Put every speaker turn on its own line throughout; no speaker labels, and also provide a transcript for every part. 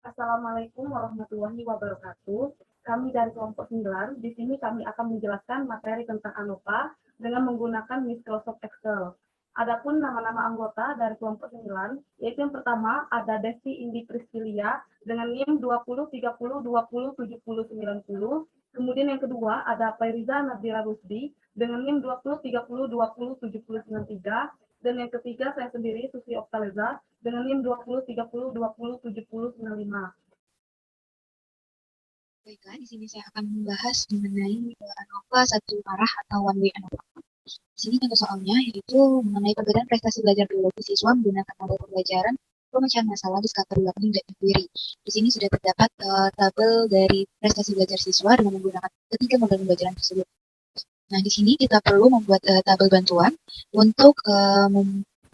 Assalamualaikum warahmatullahi wabarakatuh. Kami dari kelompok 9, di sini kami akan menjelaskan materi tentang ANOVA dengan menggunakan Microsoft Excel. Adapun nama-nama anggota dari kelompok 9, yaitu yang pertama ada Desti Indi Priscilia dengan NIM 20 30 20 70 90. Kemudian yang kedua ada Fairiza Nabila Rusdi dengan NIM 20 30 20 70 93. Dan yang ketiga saya sendiri Susi Oktaleza dengan NIM 20 30 20 70 95.
Baiklah, di sini saya akan membahas mengenai ANOVA satu arah atau one way ANOVA. Di sini contoh soalnya yaitu mengenai perbedaan prestasi belajar biologi siswa menggunakan model pembelajaran, pemecahan masalah, discovery learning, dan inquiry. Di sini sudah terdapat tabel dari prestasi belajar siswa dengan menggunakan ketiga model pembelajaran tersebut. Nah, di sini kita perlu membuat tabel bantuan untuk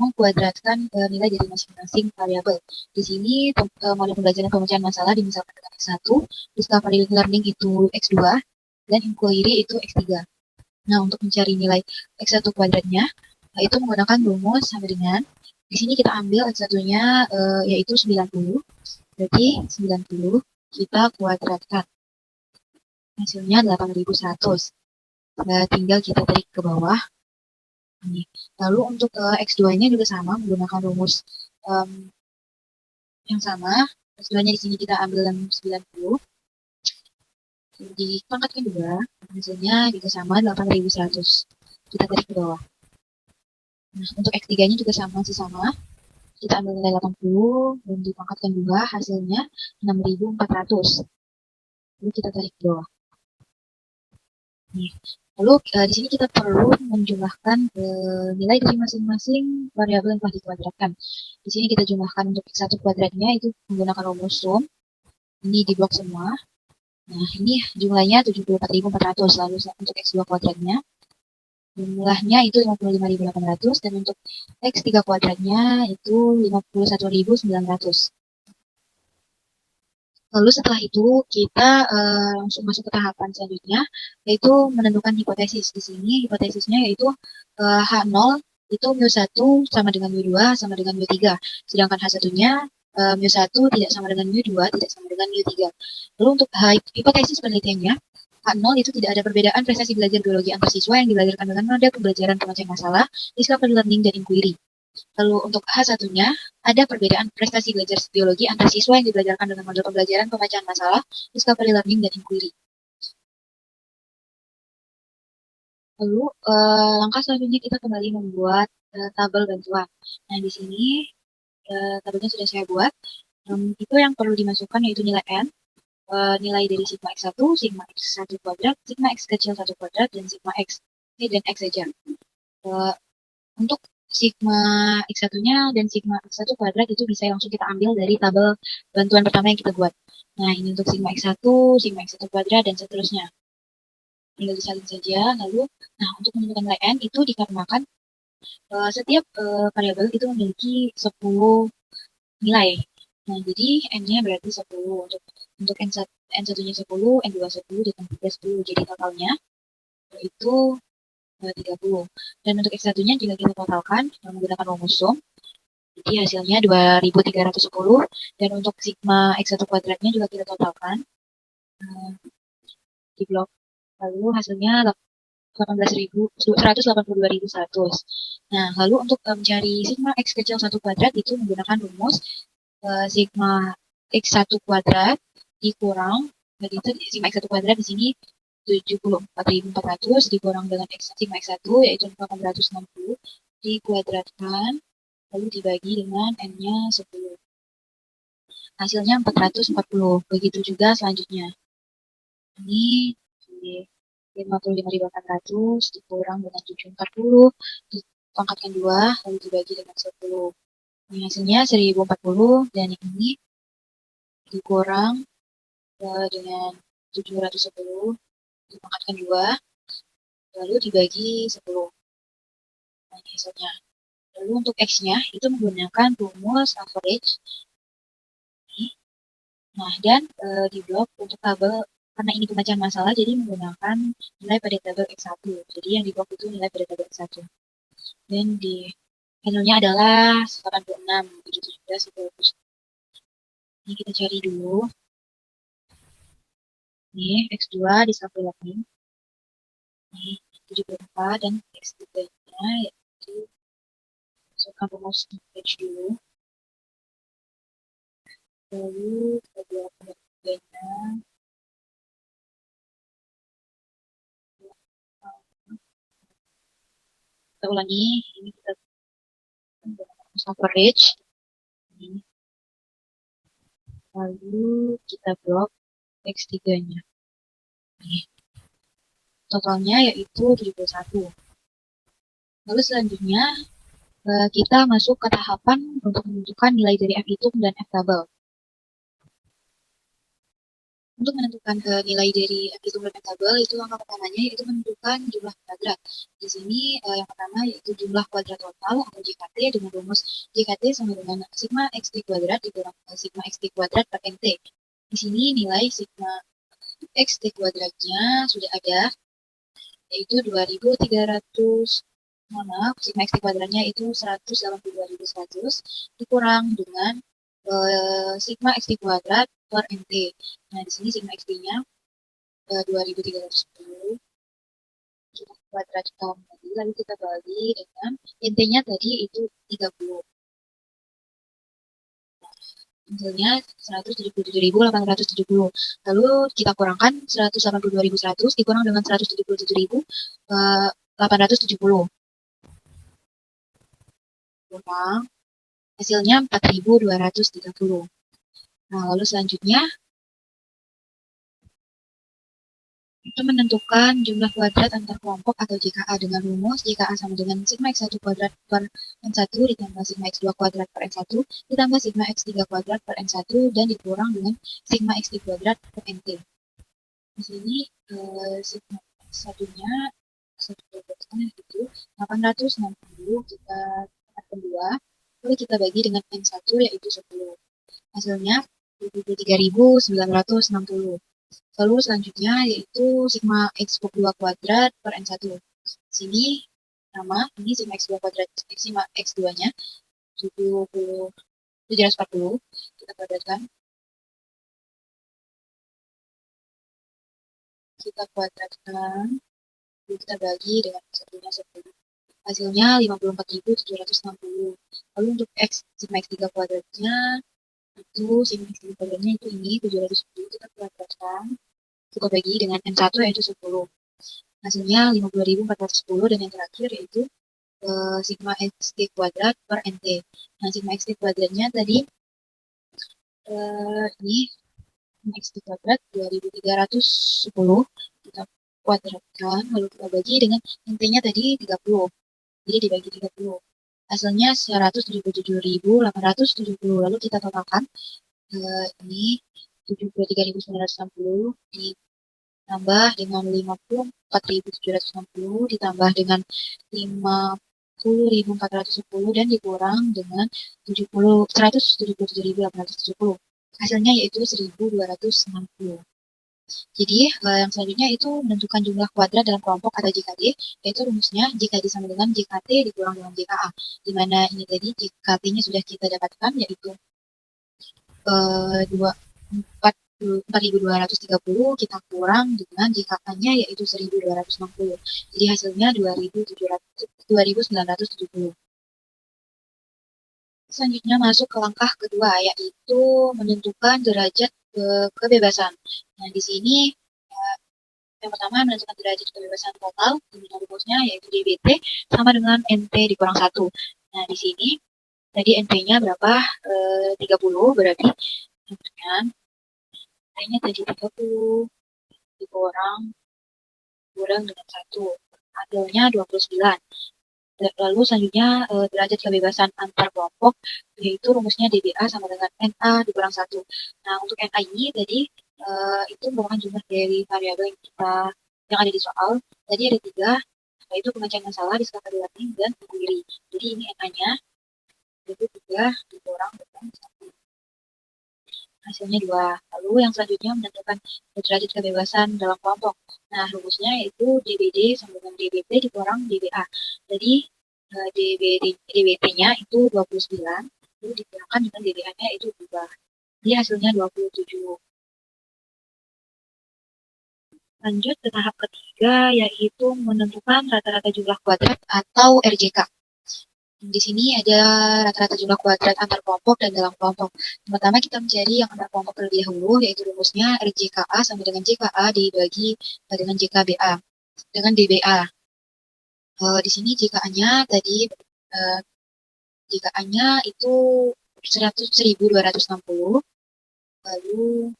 mengkuadratkan nilai dari masing-masing variabel. Di sini model pembelajaran pemecahan masalah dimisalkan dengan X1, discovery learning itu X2, dan inquiry itu X3. Nah, untuk mencari nilai X1 kuadratnya, itu menggunakan rumus sama dengan, di sini kita ambil X1-nya yaitu 90, berarti 90 kita kuadratkan. Hasilnya 8100. Tinggal kita tarik ke bawah. Ini. Lalu untuk X2-nya juga sama, menggunakan rumus yang sama. X2-nya di sini kita ambil yang 90. Dipangkatkan juga, hasilnya juga sama, 8100. Kita tarik ke bawah. Nah, untuk X3-nya juga sama, masih sama. Kita ambil nilai 80 dan dipangkatkan juga, hasilnya 6400. Lalu kita tarik ke bawah. Nih. Lalu di sini kita perlu menjumlahkan nilai dari masing-masing variabel yang telah dikuadratkan. Di sini kita jumlahkan untuk X1 kuadratnya itu menggunakan rumus sum. Ini di blok semua. Nah, ini jumlahnya 74.400. Lalu untuk X2 kuadratnya jumlahnya itu 55.800 dan untuk X3 kuadratnya itu 51.900. Lalu setelah itu kita langsung masuk ke tahapan selanjutnya, yaitu menentukan hipotesis. Di sini hipotesisnya yaitu H0 itu mu1 sama dengan mu2 sama dengan mu3. Sedangkan H1-nya mu1 tidak sama dengan mu2, tidak sama dengan mu3. Lalu untuk hipotesis penelitiannya, H0 itu tidak ada perbedaan prestasi belajar biologi antar siswa yang dibelajarkan dengan moda pembelajaran pemecahan masalah, discovery learning, dan inquiry. Lalu untuk H1-nya, ada perbedaan prestasi belajar biologi antar siswa yang dibelajarkan dengan model pembelajaran pemecahan masalah, discovery learning, dan inquiry. Lalu langkah selanjutnya kita kembali membuat tabel bantuan. Nah, di sini tabelnya sudah saya buat. Itu yang perlu dimasukkan yaitu nilai N, nilai dari sigma X1, sigma X1 kuadrat, sigma X kecil 1 kuadrat, dan sigma X. Dan X saja. Untuk sigma X1-nya dan sigma X1 kuadrat itu bisa langsung kita ambil dari tabel bantuan pertama yang kita buat. Nah, ini untuk sigma X1, sigma X1 kuadrat, dan seterusnya. Tinggal disalin saja. Lalu, nah untuk menentukan nilai N itu dikarenakan setiap variabel itu memiliki 10 nilai. Nah, jadi N-nya berarti 10. Untuk N1-nya 10, N2 10, dan N3 10. Jadi totalnya itu 30. Dan untuk X1-nya jika kita totalkan menggunakan rumus sum, jadi hasilnya 2310. Dan untuk sigma X1 kuadratnya juga kita totalkan di blok. Lalu hasilnya 182.100. Nah, lalu untuk mencari sigma X kecil 1 kuadrat itu menggunakan rumus sigma X1 kuadrat dikurang, jadi itu sigma X1 kuadrat di sini 74.400 dikurang dengan sigma X1 yaitu 460 dikuadratkan lalu dibagi dengan N-nya 10. Hasilnya 440. Begitu juga selanjutnya. Ini 55.800 dikurang dengan 740 dipangkatkan 2 lalu dibagi dengan 10. Ini hasilnya 1040 dan ini dikurang dengan 710 dipangkatkan 2 lalu dibagi 10. Nah, ini hasilnya. Lalu untuk X-nya itu menggunakan rumus average. Nah, dan di blok untuk tabel, karena ini pemecahan masalah, jadi menggunakan nilai pada tabel X1. Jadi yang di blok itu nilai pada tabel X1. Dan di hasilnya adalah 86, 17, 11. Ini kita cari dulu. Ini X2 disamping lagi. Ini 74 dan X3-nya yaitu masukkan rumus page dulu. Lalu kita buat X3-nya. Kita ulangi, ini kita rumus average. Ini. Lalu kita blok X3-nya. Ini. Totalnya yaitu 71. Lalu selanjutnya kita masuk ke tahapan untuk menentukan nilai dari F hitung dan F double. Untuk menentukan nilai dari F hitung dan F double, itu langkah pertamanya yaitu menentukan jumlah kuadrat. Di sini yang pertama yaitu jumlah kuadrat total atau JKT dengan rumus JKT sama dengan sigma XT kuadrat dikurang sigma XT kuadrat per MT. Di sini nilai sigma XT kuadratnya sudah ada, yaitu 2300, maaf, sigma XT kuadratnya itu 182.100 dikurang dengan sigma XT kuadrat per MT. Nah, di sini sigma XT-nya 2310 kita kuadratkan tadi, lalu kita bagi dengan MT-nya tadi itu 30. Hasilnya 177.870. Lalu kita kurangkan 182.100 dikurang dengan 177.870. Kurang. Hasilnya 4.230. Nah, lalu selanjutnya itu menentukan jumlah kuadrat antar kelompok atau JKA dengan rumus JKA sama dengan sigma X1 kuadrat per N1 ditambah sigma X2 kuadrat per N1 ditambah sigma X3 kuadrat per N1 dan dikurang dengan sigma X3 kuadrat per NT. Di sini sigma satunya itu 860 kita kalikan 2, lalu kita bagi dengan N1 yaitu 10. Hasilnya 23.960. Lalu selanjutnya yaitu sigma X2 kuadrat per N1. Di sini nama ini sigma X2 kuadrat, sigma X2-nya 740. Kita kuadratkan. Kita kuadratkan. Kita bagi dengan satunya 10. Hasilnya 54.760. Lalu untuk X, sigma X3 kuadratnya itu sigma X3 kuadratnya itu ini 710. Kita kuadratkan. Kita bagi dengan N1 yaitu 10. Hasilnya 52.410 dan yang terakhir yaitu sigma XT kuadrat per NT. Nah, sigma XT kuadratnya tadi ini sigma XT kuadrat 2310 kita kuadratkan lalu kita bagi dengan NT-nya tadi 30. Jadi dibagi 30. Hasilnya 177.870. Lalu kita totalkan ini 73.960 ditambah dengan 54.760 ditambah dengan 50.410 dan dikurang dengan 177.870. Hasilnya yaitu 1.260. Jadi yang selanjutnya itu menentukan jumlah kuadrat dalam kelompok atau JKT, yaitu rumusnya JKT sama dengan JKT dikurang dengan JKA, di mana ini tadi JKT-nya sudah kita dapatkan yaitu 4.230 kita kurang dengan JKA-nya yaitu 1.260. Jadi hasilnya 2.970. Selanjutnya masuk ke langkah kedua yaitu menentukan derajat kebebasan. Nah, di sini yang pertama menentukan derajat kebebasan total, dengan rumusnya yaitu DBT sama dengan NT dikurang 1. Nah, di sini tadi NT-nya berapa? 30, berarti dengan NT-nya tadi 30 dikurang dengan 1. Hasilnya 29. Lalu selanjutnya derajat kebebasan antar kelompok, yaitu rumusnya DBA sama dengan NA dikurang 1. Nah, untuk NA ini tadi itu merupakan jumlah dari variabel yang ada di soal. Tadi ada 3, yaitu pemecahan masalah, disepakati learning, dan query. Jadi ini NA-nya yaitu 3 dikurang dengan 1. Hasilnya 2. Lalu yang selanjutnya menentukan derajat kebebasan dalam kelompok. Nah, rumusnya yaitu DBD sama dengan DBT dikurang DBA. Jadi DBT-nya itu 29, lalu dikurangkan dengan DBA-nya itu 2. Jadi hasilnya 27. Lanjut ke tahap ketiga, yaitu menentukan rata-rata jumlah kuadrat atau RJK. Di sini ada rata-rata jumlah kuadrat antar kelompok dan dalam kelompok. Pertama kita mencari yang antar kelompok terlebih dahulu, yaitu rumusnya RJKA sama dengan JKA dibagi dengan JKBA dengan DBA. Di sini JKA-nya tadi JKA-nya itu 100.260, lalu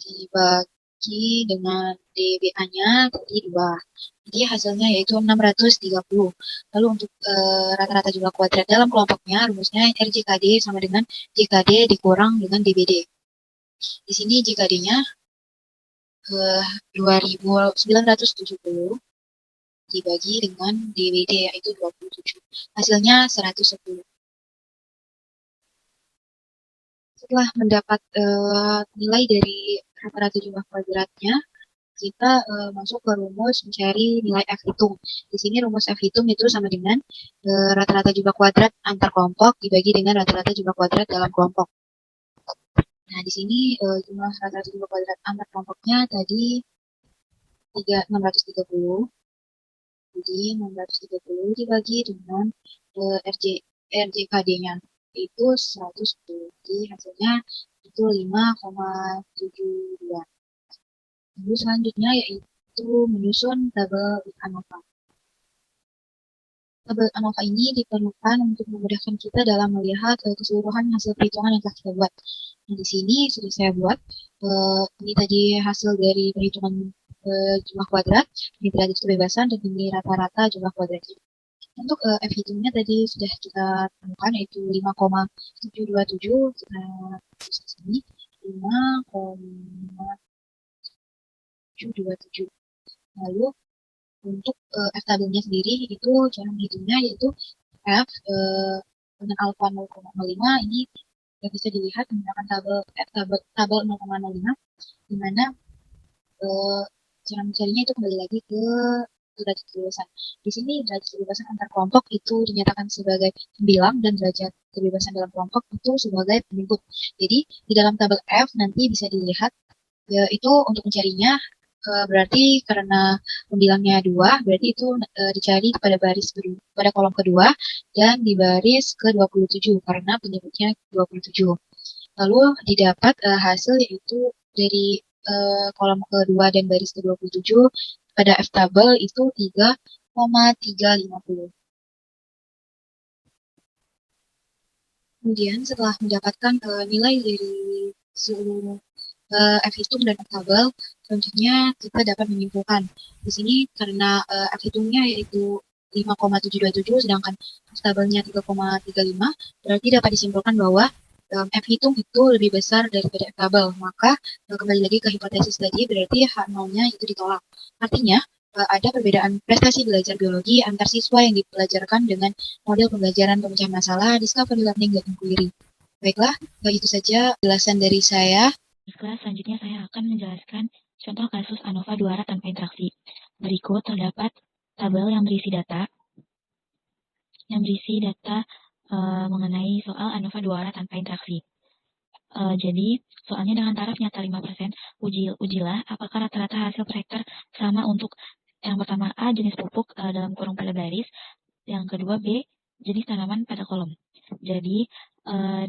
dibagi dengan DBA-nya tadi 2. Jadi hasilnya yaitu 630. Lalu untuk rata-rata jumlah kuadrat dalam kelompoknya, rumusnya RJKD sama dengan JKD dikurang dengan DBD. Di sini JKD-nya 2.970 dibagi dengan DBD yaitu 27. Hasilnya 110. Setelah mendapat nilai dari rata-rata jumlah kuadratnya, kita masuk ke rumus mencari nilai F hitung. Di sini rumus F hitung itu sama dengan rata-rata jumlah kuadrat antar kelompok dibagi dengan rata-rata jumlah kuadrat dalam kelompok. Nah, di sini jumlah rata-rata jumlah kuadrat antar kelompoknya tadi 630. Jadi 630 dibagi dengan RJKD-nya itu 110. Jadi hasilnya itu 5,72. Lalu selanjutnya yaitu menyusun tabel ANOVA. Tabel ANOVA ini diperlukan untuk memudahkan kita dalam melihat keseluruhan hasil perhitungan yang telah kita buat. Nah, di sini sudah saya buat. Ini tadi hasil dari perhitungan jumlah kuadrat, ini derajat kebebasan, dan ini rata-rata jumlah kuadratnya. Untuk F hitungnya tadi sudah kita temukan yaitu 5,727, kita tulis di sini 5,727. Lalu untuk F tabelnya sendiri itu cara menghitungnya yaitu F dengan alfa 0,05 ini bisa dilihat menggunakan tabel 0,05, di mana cara mencarinya itu kembali lagi ke derajat kebebasan. Di sini derajat kebebasan antar kelompok itu dinyatakan sebagai pembilang dan derajat kebebasan dalam kelompok itu sebagai penyebut. Jadi di dalam tabel F nanti bisa dilihat itu untuk mencarinya berarti karena pembilangnya 2, berarti itu dicari pada kolom kedua dan di baris ke-27 karena penyebutnya 27. Lalu didapat hasil yaitu dari kolom kedua dan baris ke-27 pada F tabel itu 3,350. Kemudian setelah mendapatkan nilai dari seluruh F hitung dan F tabel, selanjutnya kita dapat menyimpulkan. Di sini karena F hitungnya yaitu 5,727 sedangkan F tabelnya 3,35, berarti dapat disimpulkan bahwa F hitung itu lebih besar daripada F tabel. Maka kembali lagi ke hipotesis tadi, berarti H0-nya itu ditolak. Artinya ada perbedaan prestasi belajar biologi antar siswa yang dipelajarkan dengan model pembelajaran pemecahan masalah, discovery learning, dan inquiry. Baiklah, itu saja penjelasan dari saya.
Kelas selanjutnya saya akan menjelaskan contoh kasus ANOVA 2 arah tanpa interaksi. Berikut terdapat tabel yang berisi data mengenai soal ANOVA 2 arah tanpa interaksi. Jadi soalnya dengan taraf nyata 5%, ujilah apakah rata-rata hasil per hektar sama untuk yang pertama A jenis pupuk dalam kurung pada baris, yang kedua B jenis tanaman pada kolom. Jadi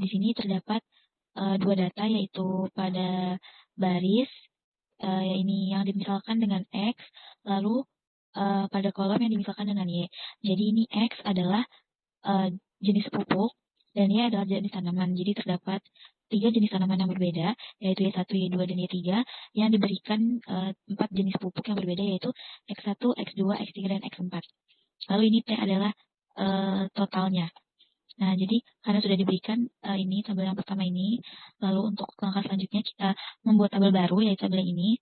di sini terdapat dua data yaitu pada baris ini yang dimisalkan dengan X, lalu pada kolom yang dimisalkan dengan Y. Jadi ini X adalah jenis pupuk dan Y adalah jenis tanaman. Jadi terdapat 3 jenis tanaman yang berbeda, yaitu Y1, Y2, dan Y3, yang diberikan 4 jenis pupuk yang berbeda, yaitu X1, X2, X3, dan X4. Lalu ini P adalah totalnya. Nah, jadi karena sudah diberikan ini tabel yang pertama ini, lalu untuk langkah selanjutnya kita membuat tabel baru, yaitu tabel yang ini.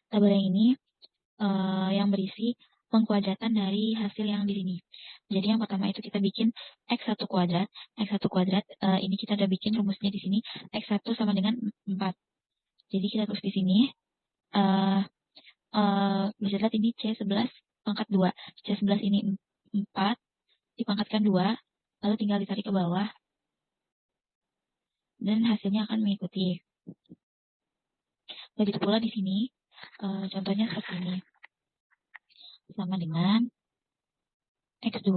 Tabel yang ini yang berisi pengkuadratan dari hasil yang di sini. Jadi yang pertama itu kita bikin X1 kuadrat. X1 kuadrat ini kita udah bikin rumusnya di sini. X1 sama dengan 4. Jadi kita tulis di sini. Bisa lihat ini C11 pangkat 2. C11 ini 4 dipangkatkan 2, lalu tinggal ditarik ke bawah. dan hasilnya akan mengikuti. Begitu pula di sini, contohnya seperti ini. Sama dengan X2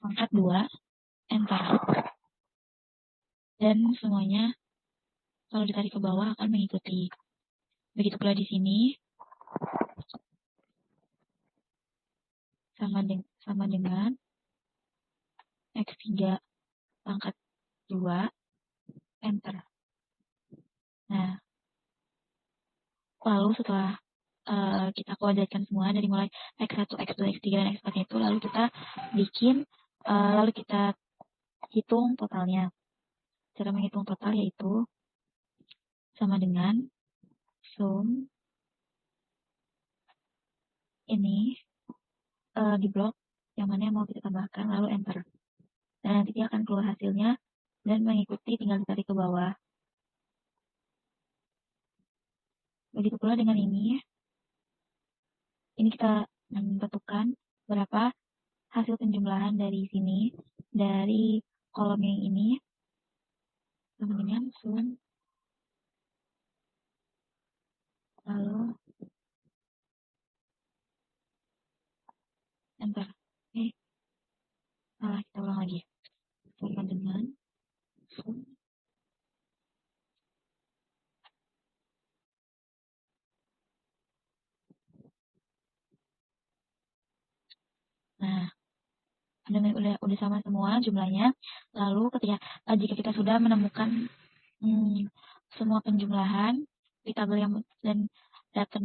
pangkat 2, enter. Dan semuanya kalau ditarik ke bawah akan mengikuti. Begitu pula di sini, sama dengan X3 pangkat 2, enter. Nah, lalu setelah kita kuadratkan semua dari mulai X1, X2, X3, dan X4 itu, lalu kita bikin, lalu kita hitung totalnya. Cara menghitung total yaitu sama dengan sum ini di blok yang mana yang mau kita tambahkan, lalu enter. Dan nanti dia akan keluar hasilnya dan mengikuti, tinggal ditarik ke bawah. Begitu pula dengan ini. Ini kita tentukan berapa hasil penjumlahan dari sini, dari kolom yang ini, sama dengan sum, lalu enter. Salah, kita ulang lagi. Sama dengan sum, nah, udah sama semua jumlahnya. Lalu jika kita sudah menemukan semua penjumlahan di tabel yang dan data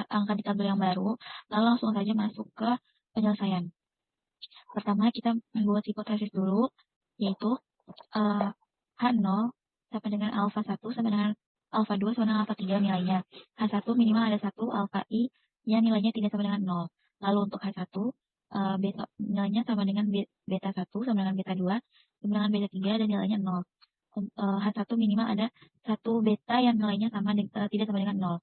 angka di tabel yang baru, lalu langsung saja masuk ke penyelesaian. Pertama kita membuat hipotesis dulu, yaitu H0 sama dengan alfa 1 sama dengan alfa 2 sama dengan alfa 3 nilainya. H1 minimal ada 1, alfa I yang nilainya tidak sama dengan 0. Lalu untuk H1 nilainya sama dengan beta 1 sama dengan beta 2 sama dengan beta 3 dan nilainya 0. H1 minimal ada 1 beta yang nilainya tidak sama dengan 0.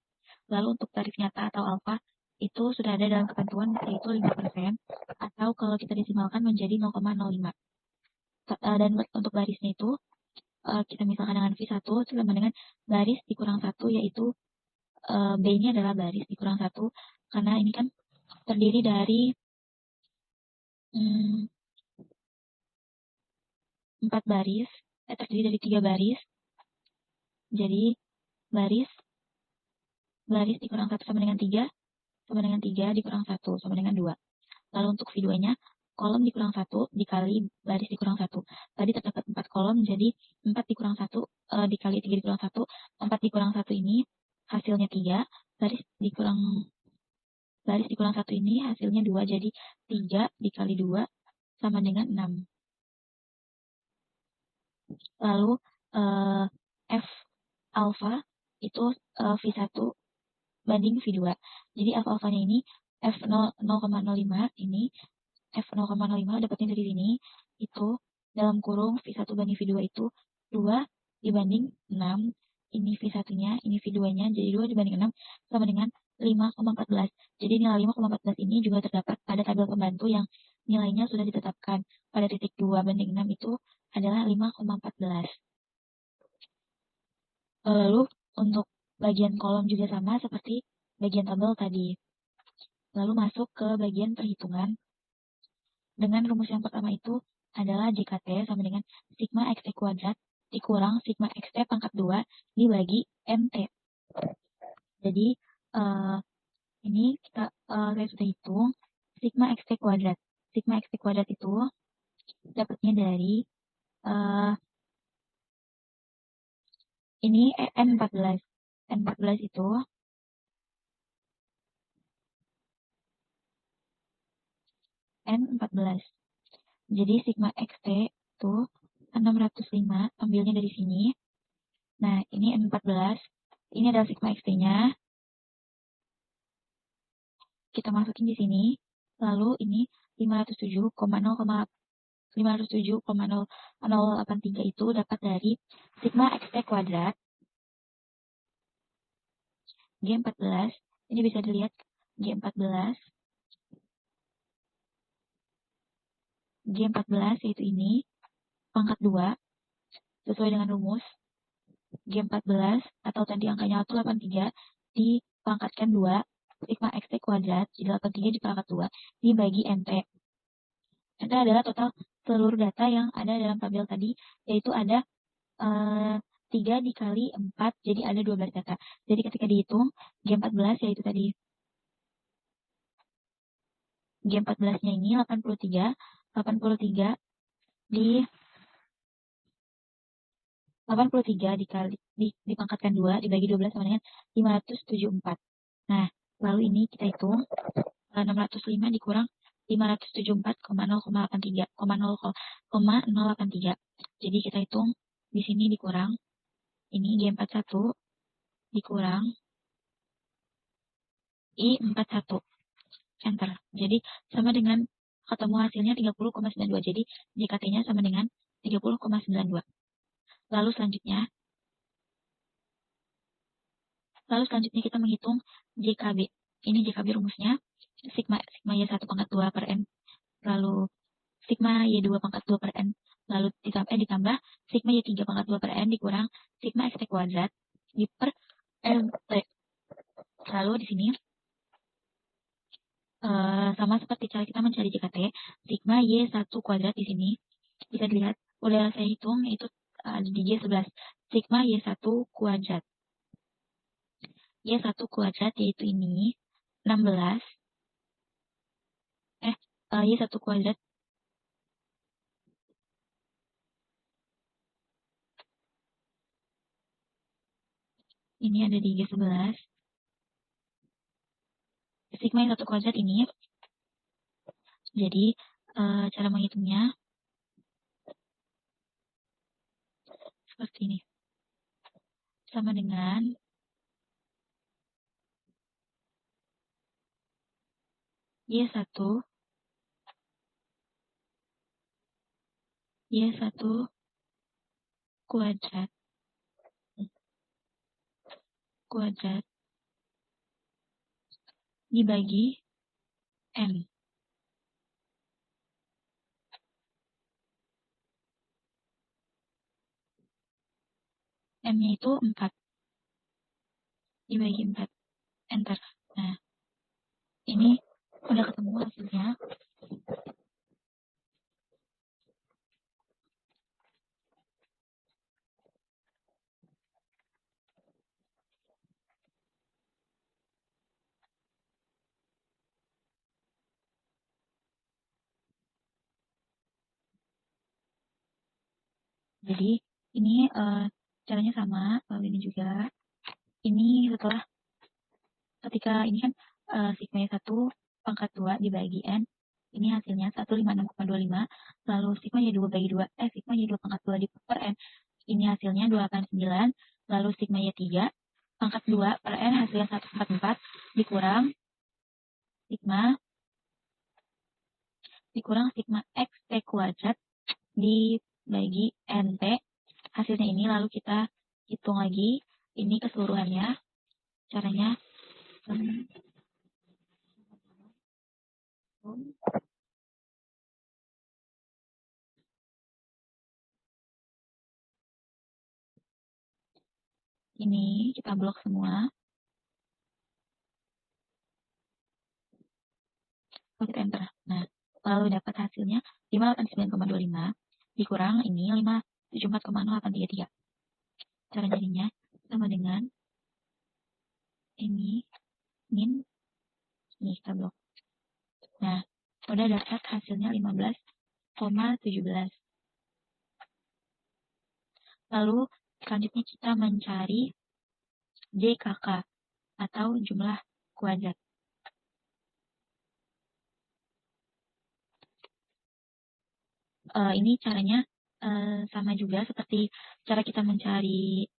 Lalu untuk tarif nyata atau alfa itu sudah ada dalam ketentuan, yaitu 5%, atau kalau kita desimalkan menjadi 0,05. Dan untuk barisnya itu kita misalkan dengan V1 sama dengan baris dikurang 1, yaitu B ini adalah baris dikurang 1, karena ini kan terdiri dari 4 baris, terdiri dari 3 baris. Jadi baris dikurang 1 sama dengan 3, sama dengan 3 dikurang 1 sama dengan 2. Lalu untuk V2-nya, kolom dikurang 1 dikali baris dikurang 1. Tadi terdapat 4 kolom, jadi 4 dikurang 1 dikali 3 dikurang 1. 4 dikurang 1 ini hasilnya 3. Baris dikurang 1 ini hasilnya 2. Jadi 3 dikali 2 sama dengan 6. Lalu F alpha itu V1 banding V2. Jadi F alfanya ini F0,05 ini F0,05 dapatnya dari sini, itu dalam kurung V1 banding V2 itu 2 dibanding 6. Ini V1-nya, ini V2-nya, jadi 2 dibanding 6 sama dengan 5,14. Jadi nilai 5,14 ini juga terdapat pada tabel pembantu yang nilainya sudah ditetapkan. Pada titik 2 banding 6 itu adalah 5,14. Lalu untuk bagian kolom juga sama seperti bagian tabel tadi. Lalu masuk ke bagian perhitungan. Dengan rumus yang pertama itu adalah JKT sama dengan sigma XT kuadrat dikurang sigma XT pangkat 2 dibagi MT. Jadi ini saya sudah hitung sigma XT kuadrat. Sigma XT kuadrat itu dapatnya dari ini N14. N14 itu N14. Jadi sigma XT itu 605, ambilnya dari sini. Nah, ini N14. Ini adalah sigma XT-nya. Kita masukin di sini. Lalu ini 507,0083 itu dapat dari sigma XT kuadrat G14. Ini bisa dilihat G14 G14 yaitu ini, pangkat 2, sesuai dengan rumus. G14 atau tadi angkanya waktu 83 dipangkatkan 2, sigma xt kuadrat, jadi 83 dipangkat 2, dibagi nt. Nt adalah total seluruh data yang ada dalam tabel tadi, yaitu ada 3 dikali 4, jadi ada 12 data. Jadi ketika dihitung, G14 yaitu tadi G14-nya ini 83 di 83 dikali dipangkatkan 2 dibagi 12 sama dengan 574. Nah, lalu ini kita hitung 605 dikurang 574,083. Jadi kita hitung di sini dikurang ini G41 dikurang I41. Enter. Jadi sama dengan ketemu hasilnya 30,92. Jadi JKT-nya sama dengan 30,92. Lalu selanjutnya kita menghitung JKB. Ini JKB rumusnya sigma Y1 pangkat 2 per N, lalu sigma Y2 pangkat 2 per N, lalu ditambah sigma Y3 pangkat 2 per N dikurang sigma XT kuadrat di per NT. Lalu di sini sama seperti cara kita mencari JKT, sigma Y1 kuadrat di sini bisa dilihat, udah saya hitung itu di G11, sigma Y1 kuadrat. Y1 kuadrat yaitu ini 16 Y1 kuadrat ini ada di G11. Sigma Y1 kuadrat ini, jadi cara menghitungnya seperti ini, sama dengan Y1 kuadrat dibagi M. M-nya itu 4 dibagi 4. Enter. Nah, ini udah ketemu hasilnya. Jadi ini caranya sama, lalu ini juga. Ini setelah ketika ini kan sigma 1 pangkat 2 dibagi N, ini hasilnya 156,25, lalu sigma Y2 bagi 2, sigma Y2 pangkat 2 di per N, ini hasilnya 289, lalu sigma Y3 pangkat 2 per N hasilnya 144, dikurang sigma X T kuadrat dibagi NT, hasilnya ini, lalu kita hitung lagi ini keseluruhannya. Caranya ini kita blok semua, lalu kita enter. Nah, lalu dapat hasilnya 589,25 dikurang ini 574,0833. Cara jadinya sama dengan ini min ini kita blok. Nah, udah dapat hasilnya 15,17. Lalu selanjutnya kita mencari JKK atau jumlah kuadrat. Ini caranya sama juga seperti cara kita mencari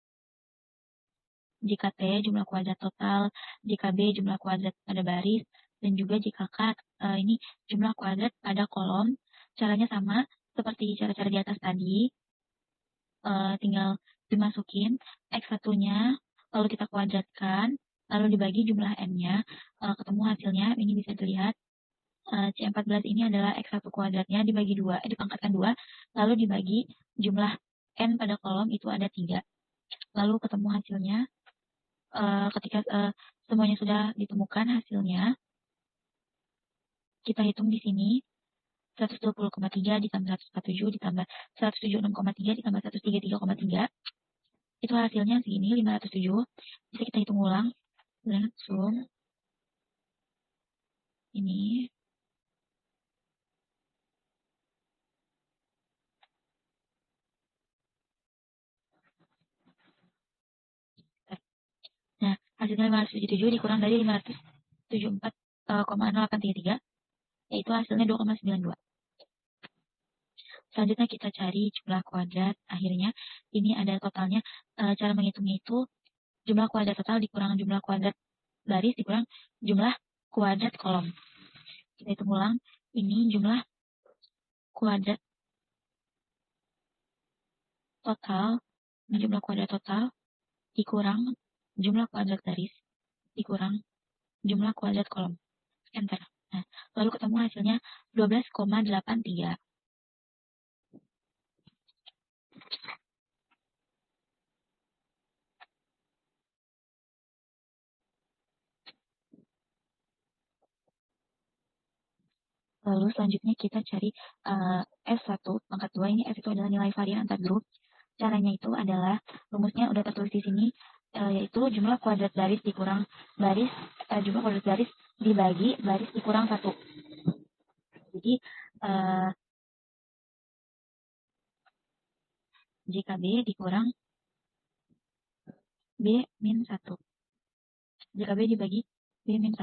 JKT jumlah kuadrat total, JKB jumlah kuadrat pada baris, dan juga JKK ini jumlah kuadrat pada kolom. Caranya sama seperti cara-cara di atas tadi, tinggal dimasukin X1-nya, lalu kita kuadratkan, lalu dibagi jumlah N-nya, ketemu hasilnya, ini bisa dilihat C14 ini adalah X1 kuadratnya dibagi 2, dipangkatkan 2, lalu dibagi jumlah N pada kolom itu ada 3. Lalu ketemu hasilnya, ketika semuanya sudah ditemukan hasilnya, kita hitung di sini 120,3 ditambah 147 ditambah 176,3 ditambah 133,3. Itu hasilnya segini, 507. Bisa kita hitung ulang langsung. Ini. Nah, hasilnya 577 dikurang dari 574,0833, yaitu hasilnya 2,92. Selanjutnya kita cari jumlah kuadrat. Akhirnya ini ada totalnya. Cara menghitungnya itu jumlah kuadrat total dikurang jumlah kuadrat baris dikurang jumlah kuadrat kolom. Kita hitung ulang. Ini jumlah kuadrat total, ini jumlah kuadrat total dikurang jumlah kuadrat baris dikurang jumlah kuadrat kolom. Enter. Nah, lalu ketemu hasilnya 12,83. Lalu selanjutnya kita cari S1 pangkat 2. Ini S itu adalah nilai varian antar grup. Caranya itu adalah, rumusnya udah tertulis di sini, yaitu jumlah kuadrat baris dikurang baris, jumlah kuadrat baris dibagi baris dikurang 1. Jadi, jika B dikurang B min 1. Jika B dibagi B min 1.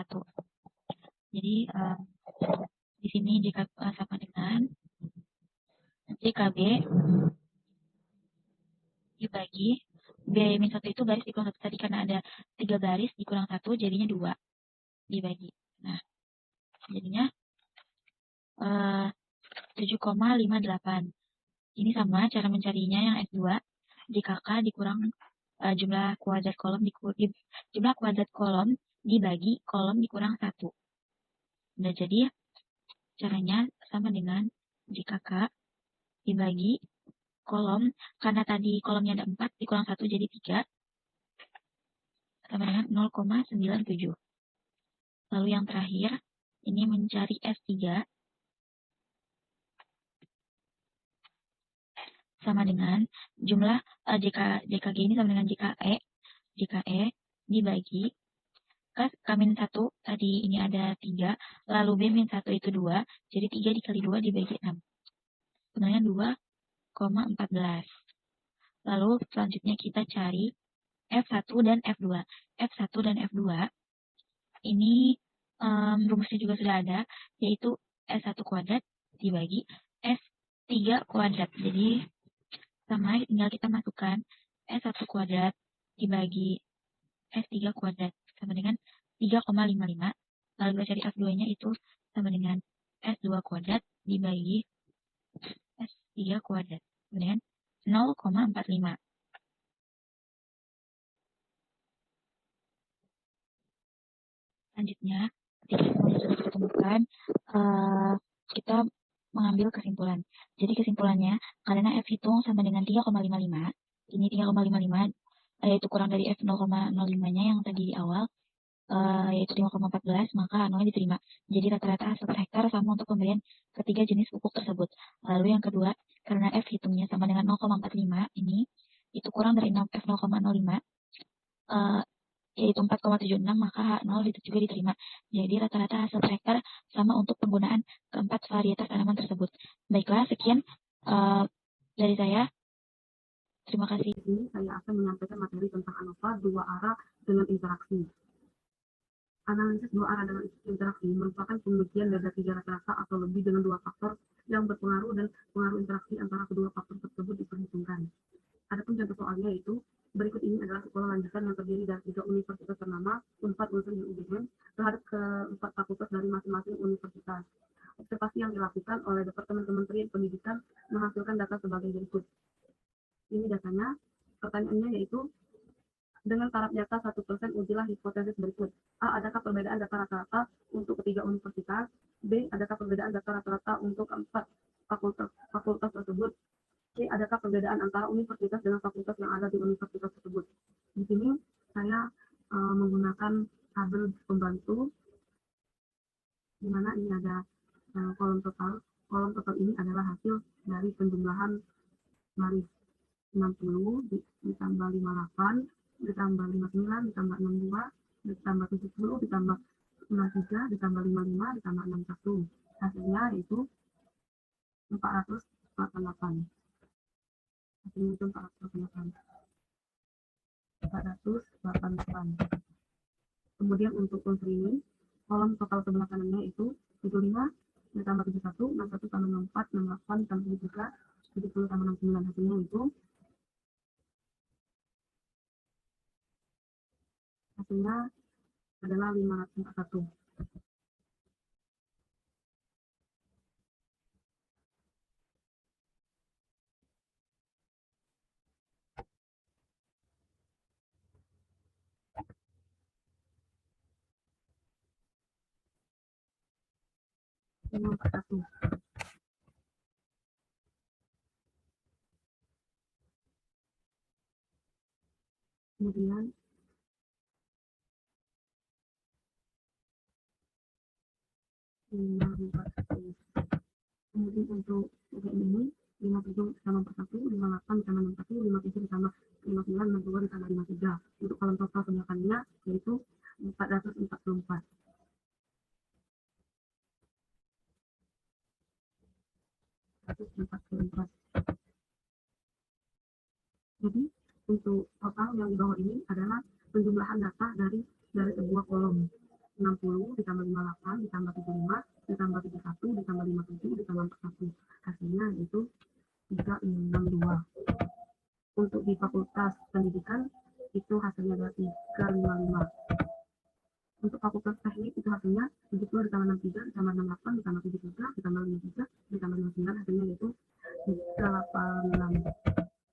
Jadi, di sini jika sama dengan jika B dibagi B min 1 itu baris dikurang 1 tadi, karena ada 3 baris dikurang 1 jadinya 2 dibagi. Nah, jadinya 7,58. Ini sama cara mencarinya yang S2. Jika K dikurang jumlah kuadrat kolom jumlah kuadrat kolom dibagi kolom dikurang 1. Nah, jadi caranya sama dengan jika K dibagi kolom, karena tadi kolomnya ada 4 dikurang 1 jadi 3, sama dengan 0,97. Lalu yang terakhir, ini mencari S3 sama dengan jumlah JKG ini sama dengan JKE dibagi K-1 tadi ini ada 3, lalu B-1 itu 2, jadi 3 dikali 2 dibagi 6. Sebenarnya 2,14. Lalu selanjutnya kita cari F1 dan F2. F1 dan F2 ini rumusnya juga sudah ada, yaitu S1 kuadrat dibagi S3 kuadrat. Jadi sama, tinggal kita masukkan S1 kuadrat dibagi S3 kuadrat sama dengan 3,55. Lalu kita cari F2-nya itu sama dengan S2 kuadrat dibagi S3 kuadrat sama dengan 0,45. Selanjutnya, ketika semuanya sudah kita temukan, kita mengambil kesimpulan. Jadi kesimpulannya, karena F hitung sama dengan 3,55, ini 3,55, yaitu kurang dari F 0,05-nya yang tadi di awal, yaitu 5,14, maka nolnya diterima. Jadi rata-rata hasil per hektar sama untuk pemberian ketiga jenis pupuk tersebut. Lalu yang kedua, karena F hitungnya sama dengan 0,45, ini itu kurang dari F 0,05, yaitu 4,76, maka H0 itu juga diterima. Jadi rata-rata hasil per hektar sama untuk penggunaan keempat varietas tanaman tersebut. Baiklah, sekian dari saya. Terima kasih.
Di sini saya akan menyampaikan materi tentang ANOVA dua arah dengan interaksi. Analisis dua arah dengan interaksi merupakan pembagian dari 3 rata-rata atau lebih dengan 2 faktor yang berpengaruh dan pengaruh interaksi antara kedua faktor tersebut diperhitungkan. Adapun contoh soalnya yaitu berikut ini adalah sekolah lanjutan yang terdiri dari 3 universitas ternama, Unpad, Unsur, dan UGM, terhadap ke-4 fakultas dari masing-masing universitas. Observasi yang dilakukan oleh Departemen Kementerian Pendidikan menghasilkan data sebagai berikut. Ini datanya, pertanyaannya yaitu Dengan taraf nyata 1%, ujilah hipotesis berikut. A. Adakah perbedaan data rata-rata untuk ketiga universitas? B. Adakah perbedaan data rata-rata untuk 4 fakultas tersebut? C. Adakah perbedaan antara universitas dengan fakultas yang ada di universitas tersebut? Di sini saya menggunakan tabel pembantu, di mana ini ada kolom total. Kolom total ini adalah hasil dari penjumlahan baris 60 ditambah 58 ditambah 59 ditambah 62 ditambah 70 ditambah 63 ditambah 55 ditambah 61. Hasilnya yaitu 488. Hasilnya itu 488. Kemudian untuk unsur ini, kolom total sebelah kanannya itu 75 ditambah 71, 61 tambah 64, 68 ditambah 73, 70 tambah 69. Hasilnya itu adalah 541. Kemudian kemudian untuk ini 57 ditambah 41, 58 ditambah 61, 57 ditambah 59, 62 ditambah 53. Untuk kolom total sebelah kanannya yaitu 444. Jadi untuk total yang di bawah ini adalah penjumlahan data dari sebuah kolom. 60 ditambah 58 ditambah 75 ditambah 71 ditambah 57 ditambah 41. Hasilnya itu 362. Untuk di fakultas pendidikan itu hasilnya adalah 355. Untuk fakultas teknik itu hasilnya 70 ditambah 63 ditambah 68 ditambah 73 ditambah 53 ditambah 59, hasilnya yaitu 386.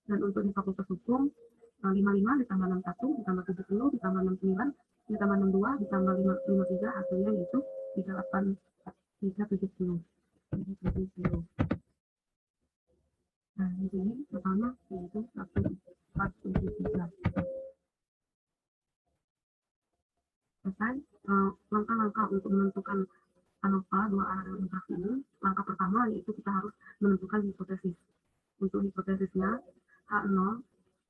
Dan untuk di fakultas hukum 55 ditambah 61 ditambah 70 ditambah 69 ditambah 62 ditambah 53, hasilnya yaitu 370. Nah, di sini pertama yaitu 1473. Selesai langkah-langkah untuk menentukan ANOVA dua arah dalam interaksi ini. Langkah pertama yaitu kita harus menentukan hipotesis. Untuk hipotesisnya H0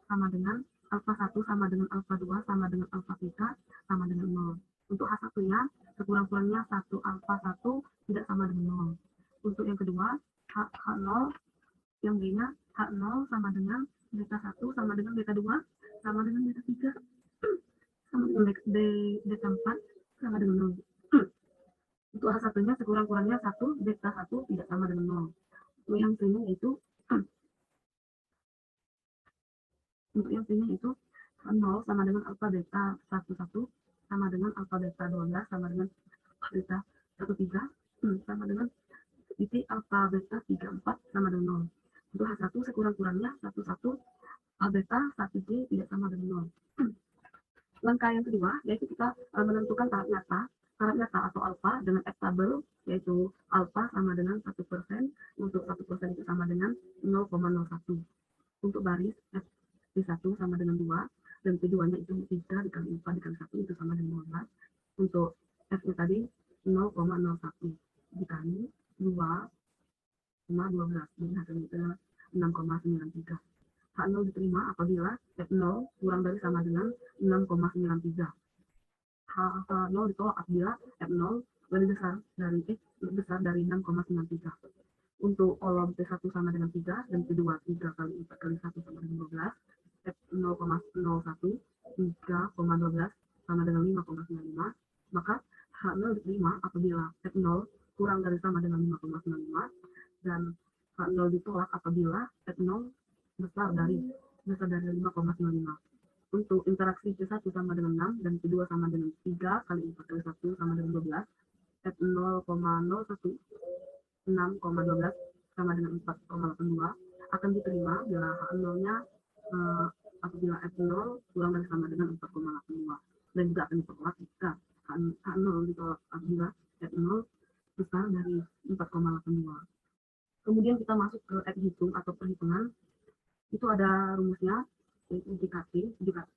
sama dengan alfa 1 sama dengan alfa 2 sama dengan alfa theta sama dengan 0. Untuk H1-nya sekurang-kurangnya 1 alfa 1 tidak sama dengan 0. Untuk yang kedua H0, yang B-nya H0 sama dengan beta 1 sama dengan beta 2 sama dengan beta 3 sama dengan beta 4 sama dengan 0. Untuk H1-nya sekurang-kurangnya 1 beta 1 tidak sama dengan 0. Untuk yang C-nya itu H0 sama dengan alfa beta 11 sama dengan alfa beta 12 sama dengan alfa beta 13 sama dengan titik alfa beta 34 sama dengan 0. Untuk H1 sekurang-kurangnya 11 alfa beta 1J tidak sama dengan 0. Langkah yang kedua yaitu kita menentukan taraf nyata atau alfa dengan F tabel, yaitu alfa sama dengan 1%. Untuk 1% itu sama dengan 0,01. Untuk baris F P1 sama dengan 2 dan P2-nya itu 3 dikali 4 dikali 1 itu sama dengan 15. Untuk F-nya tadi 0,01 dikali 2,12, jadi hasilnya itu 6,93. H0 diterima apabila F0 kurang dari sama dengan 6,93. H0 ditolak apabila F0 lebih besar dari 6,93. Untuk kolom P1 sama dengan 3 dan P2 3 kali 4 kali 1 sama dengan 12. F0,01 3,12 sama dengan 5,95. Maka H0 diterima apabila F0 kurang dari sama dengan 5,95 dan H0 ditolak apabila F0 besar dari 5,95. Untuk interaksi P1 sama dengan 6 dan P2 sama dengan 3 kali 4 kali 1 sama dengan 12. F0,01 6,12 sama dengan 4,82 akan diterima bila H0-nya apabila F0 kurang dari sama dengan 4,82 dan juga akan diperkuat jika H0 ditolak apabila F0 besar dari 4,82. Kemudian kita masuk ke F hitung atau perhitungan. Itu ada rumusnya, yaitu JKT.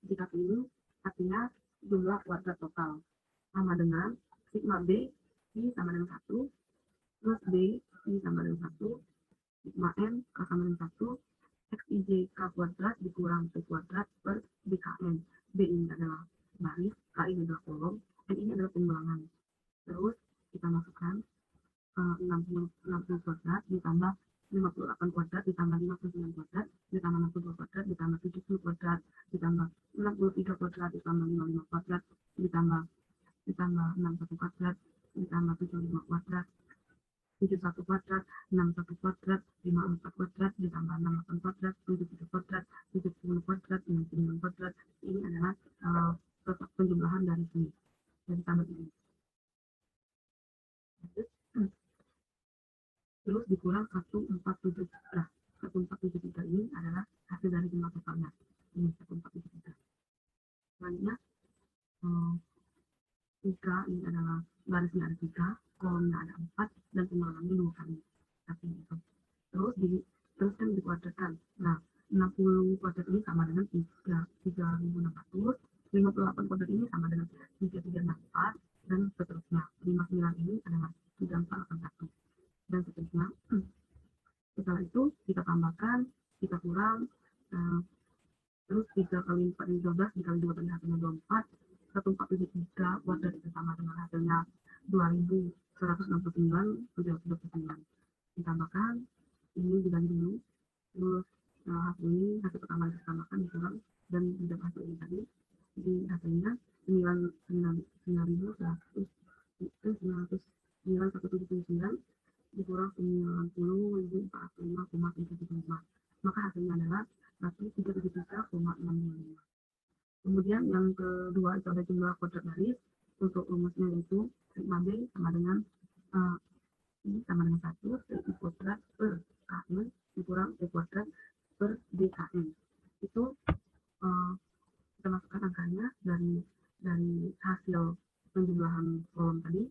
JKT ini artinya jumlah kuadrat total, sama dengan sigma B I sama dengan 1 plus B I sama dengan 1 sigma N K sama dengan 1 XIJ K kuadrat dikurang P kuadrat per BKN. B ini adalah baris, K ini adalah kolom, N ini adalah pengulangan. Terus kita masukkan 60 kuadrat ditambah 58 kuadrat ditambah 59 kuadrat ditambah 62 kuadrat ditambah 70 kuadrat ditambah 63 kuadrat ditambah 55 kuadrat ditambah 61 kuadrat ditambah 75 kuadrat 71 kuadrat 61 kuadrat 54 kuadrat ditambah 68 kuadrat 77 kuadrat 70 kuadrat 69 kuadrat. Ini adalah penjumlahan dari sini, dari tabel ini. Terus dikurang 147. Nah, 1473 ini adalah hasil dari jumlah totalnya. Ini 1473. Selanjutnya, 3 ini adalah barisnya ada 3, kolomnya ada 4, dan pengulangannya 2 kali. Tapi itu. Terus diteruskan dikuadratkan. Nah, 60 kuadrat ini sama dengan 3.600, 58 kuadrat ini sama dengan 3.364, dan seterusnya. 59 ini adalah 3.481. Dan seterusnya. Setelah itu kita tambahkan, kita kurang, terus 3 kali 4 ini 12, dikali 2 kali hasilnya 24, 1473 kuadrat itu sama dengan hasilnya 2169,79. Ditambahkan, ini dibagi dulu, terus hasil pertama ditambahkan dikurang, dan tidak hasil ini tadi, di hasilnya 9.179 dikurang 90.405,75. Maka hasilnya adalah 133,625. Kemudian yang kedua itu ada jumlah kuadrat baris. Untuk rumusnya yaitu sigma B sama dengan I sama dengan 1 P kuadrat per KN dikurang P kuadrat per BKN. Itu kita masukkan angkanya dari hasil penjumlahan kolom tadi.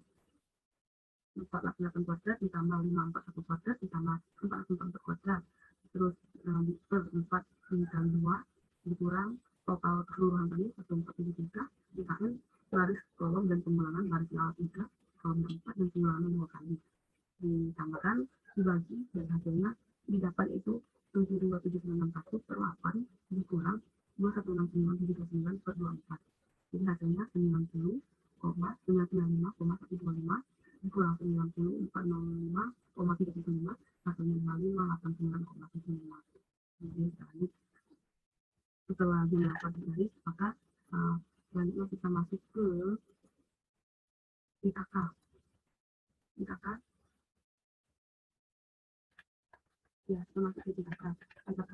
488 kuadrat ditambah 541 kuadrat ditambah 444 kuadrat, terus per 4 dikali 2 dikurang total keseluruhan tadi 1473 dikali baris kolom dan pengulangan baris awal 3 kolom 4 dan pengulangan 2 kali ditambahkan dibagi dan hasilnya didapat itu 72761 per 8 dikurang 2169729 per 24. Jadi hasilnya 90,995,125 dikurang 90,405,375 hasilnya 5589,75. Jadi setelah jumlah kuadrat baris, maka selanjutnya kita masuk ke IKK. Ya, kita masuk ke IKK. IKK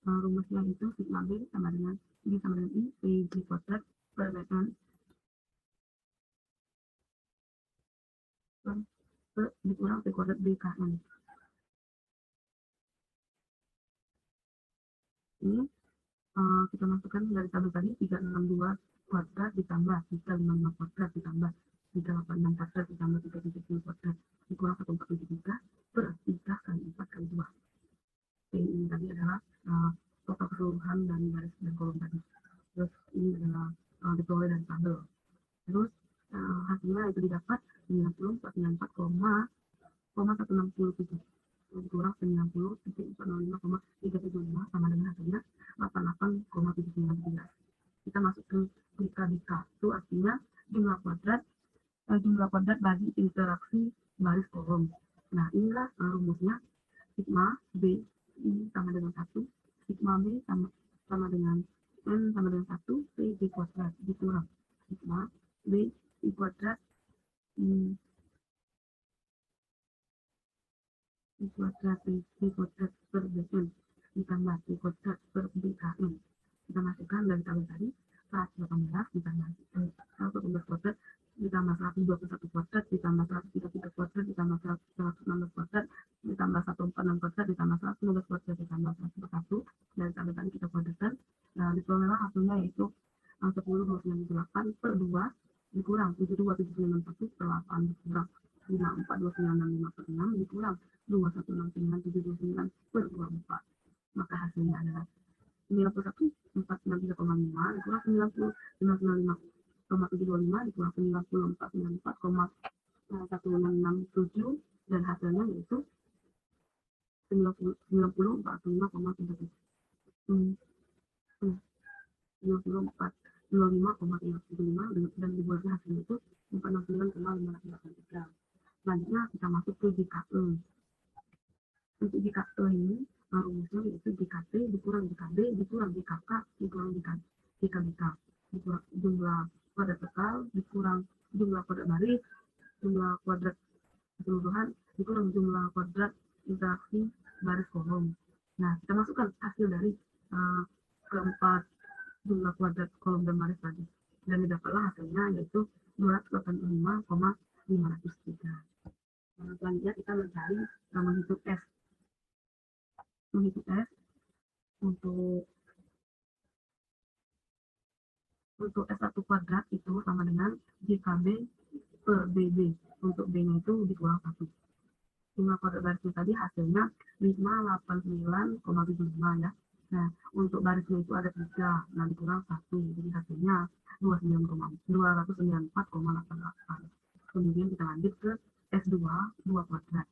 rumusnya itu sigma B sama dengan I sama dengan I P kuadrat per BN dikurang P kuadrat BKN. Ini kita masukkan dari tabel tadi 362 kuadrat ditambah 355 kuadrat ditambah 386 kuadrat ditambah 370 kuadrat dikurang 1473 per 3 kali 4 kali 2. Ini tadi adalah total keseluruhan dari baris dan kolom tadi. Terus ini adalah diperoleh dari tabel. Terus hasilnya itu didapat 90,164,167 dikurang 90,405,375 sama dengan hasilnya 88,793. Kita masuk ke dika. Itu artinya jumlah kuadrat bagi interaksi baris kolom. Nah, inilah rumusnya. Sigma B I sama dengan 1, sigma B sama dengan N sama dengan 1 P kuadrat dikurang sigma B I kuadrat I kuadrat P kuadrat per BN ditambah P kuadrat per BKN. Kita masukkan dari tabel tadi 118 ditambah 118 kuadrat ditambah 121 kuadrat ditambah 133 kuadrat ditambah 116 kuadrat ditambah 146 kuadrat ditambah 115 kuadrat ditambah 141 dan sampai tadi kita kuadratkan. Nah, diperolehlah hasilnya yaitu 10,298 per 2 dikurang 72791 per 8 dikurang 54296 per 6 dikurang 2169729 per 24. Maka hasilnya adalah 91.493,5 dikurang 90.995,725 dikurang 90.494,1667 dan hasilnya yaitu 90.45,37. 94.25,375 dan dibuatnya hasilnya itu 469,583. Selanjutnya kita masuk ke JKE. Untuk JKE ini rumusnya yaitu JKT dikurang JKB dikurang JKK dikurang JKBK dikurang jumlah kuadrat total dikurang jumlah kuadrat baris jumlah kuadrat keseluruhan dikurang jumlah kuadrat interaksi baris kolom. Nah, kita masukkan hasil dari keempat jumlah kuadrat kolom dan baris tadi dan didapatlah hasilnya yaitu 285,503. Selanjutnya kita mencari menghitung S. Menghitung S untuk S1 kuadrat itu sama dengan JKB per BB. Untuk B-nya itu dikurang 1. Jumlah kuadrat barisnya tadi hasilnya 589,75 ya. Nah, untuk barisnya itu ada 3, nah dikurang 1, jadi hasilnya 294,88. Kemudian kita lanjut ke S2, 2 kuadrat.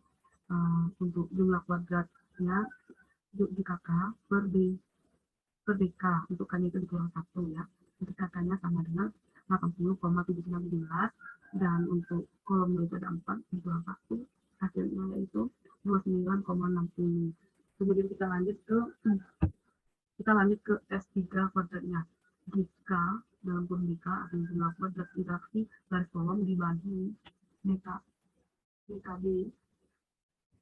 Untuk jumlah kuadratnya JKK per BK, untuk K-nya itu dikurang 1 ya. Jadi KK-nya sama dengan 80,7917 dan untuk kolomnya itu ada 4 dikurang 1, hasilnya yaitu 29,60. Kemudian kita lanjut ke S3 kuadratnya. Jika dalam kurung BK atau jumlah kuadrat interaksi garis kolom dibagi BKB.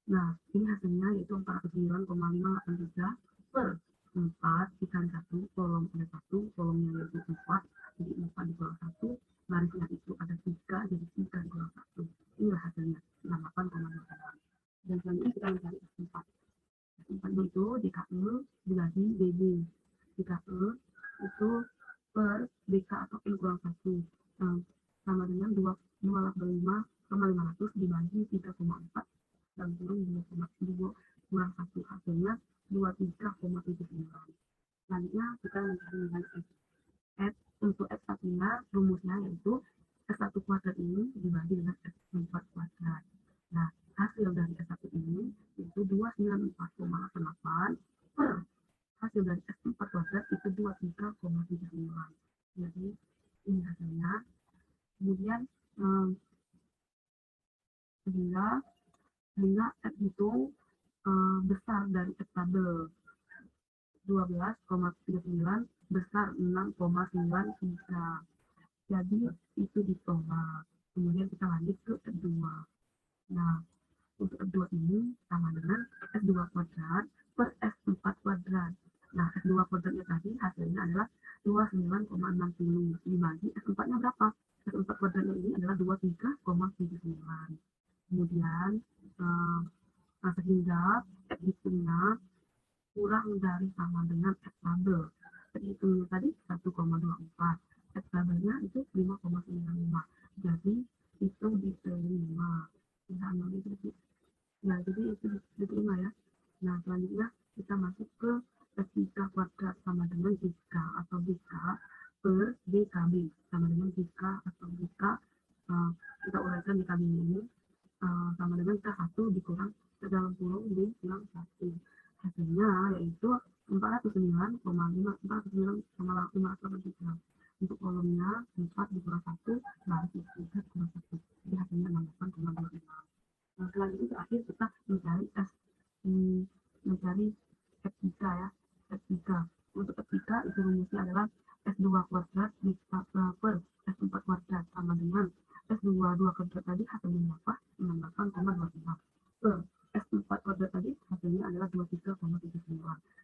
Nah, ini hasilnya yaitu 409,583 per 4 dikali 1, kolom ada 1, kolomnya yaitu 4, jadi 4 dikurang 1, barisnya itu ada 3, jadi 3 dikurang 1. Inilah hasilnya, 68,8. Dan selanjutnya kita mencari S4. S4 itu JKE dibagi BB. JKE itu per BK atau N kurang 1 sama dengan 285,500 dibagi 3,4 dan kurang 2,2 kurang 1, hasilnya 23,79. Selanjutnya kita mencari nilai S. Untuk S1-nya rumusnya yaitu S1 kuadrat ini dibagi dengan S4 kuadrat. Nah, hasil dari S1 ini yaitu 294,88 per hasil dari S4 kuadrat itu 23,79. Jadi ini hasilnya. Kemudian sehingga F itu besar dari F tabel 12,39 besar 6,93. Jadi itu ditolak. Kemudian kita lanjut ke F2. Nah, untuk F2 ini sama dengan S2 kuadrat per S4 kuadrat. Nah, S2 kuadratnya tadi hasilnya adalah 29,60 dibagi S4-nya berapa? S4 kuadratnya ini adalah 23,79. Kemudian sehingga F hitungnya kurang dari sama dengan F tabel. F hitungnya tadi 1,24. F tabelnya itu 5,95. Jadi itu diterima. Nah, jadi itu diterima ya. Nah, selanjutnya kita masuk ke S3 kuadrat sama dengan JK atau BK per BKB sama dengan JK atau BK. Kita uraikan BKB ini sama dengan K1 dikurang ke dalam kurung D kurang 1. Hasilnya yaitu 409,583. Untuk kolomnya 4 dikurang 1 baris 3 kurang 1. Jadi hasilnya 68,25. Nah, selanjutnya terakhir kita mencari F3 ya. F3. Untuk F3 itu rumusnya adalah S2 kuadrat per S4 kuadrat sama dengan S2 kuadrat tadi hasilnya berapa? 68,25. Per S4 kuadrat tadi hasilnya adalah 23,79.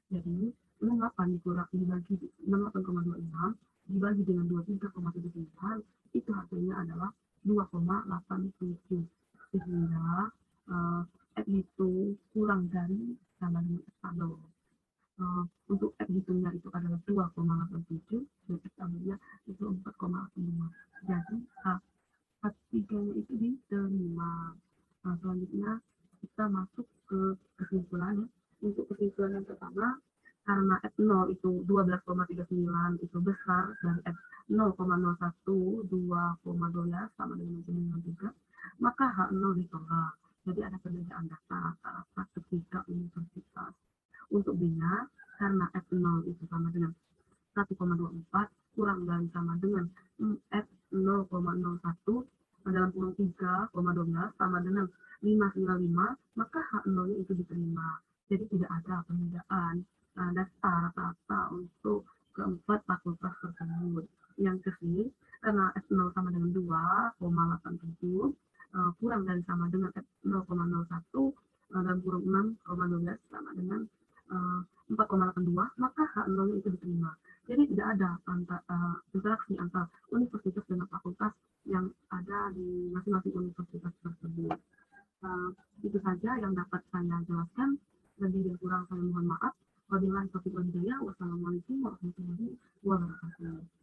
Jadi 68 dikurang dibagi 68,26 dibagi dengan 23,79 itu hasilnya adalah 2,87. Sehingga F itu itu kurang dari sama dengan tabel. Untuk X hitungnya itu adalah 2,87 dan X tabelnya itu 4,82. Jadi H3-nya itu diterima. Nah, selanjutnya kita masuk ke kesimpulan. Untuk kesimpulan yang pertama, karena F0 itu 12,39 itu besar dan F0,01 2,12 sama dengan 93, maka H0 ditolak. Jadi ada perbedaan data rata-rata ketiga universitas. Untuk B-nya, karena F0 itu sama dengan 1,24 kurang dari sama dengan F0,01 dalam kurung 3,12 sama dengan 595, maka H0-nya itu diterima. Jadi tidak ada perbedaan data rata-rata untuk keempat fakultas tersebut. Yang kesini, karena F0 sama dengan 2,87 kurang dari sama dengan F0,01 dalam kurung 6,12 sama dengan 4,82, maka H0-nya itu diterima. Jadi tidak ada interaksi antara universitas dengan fakultas yang ada di masing-masing universitas tersebut. Itu saja yang dapat saya jelaskan. Lebih dan kurang saya mohon maaf. Wabillahi taufiq wal hidayah. Wassalamualaikum warahmatullahi wabarakatuh.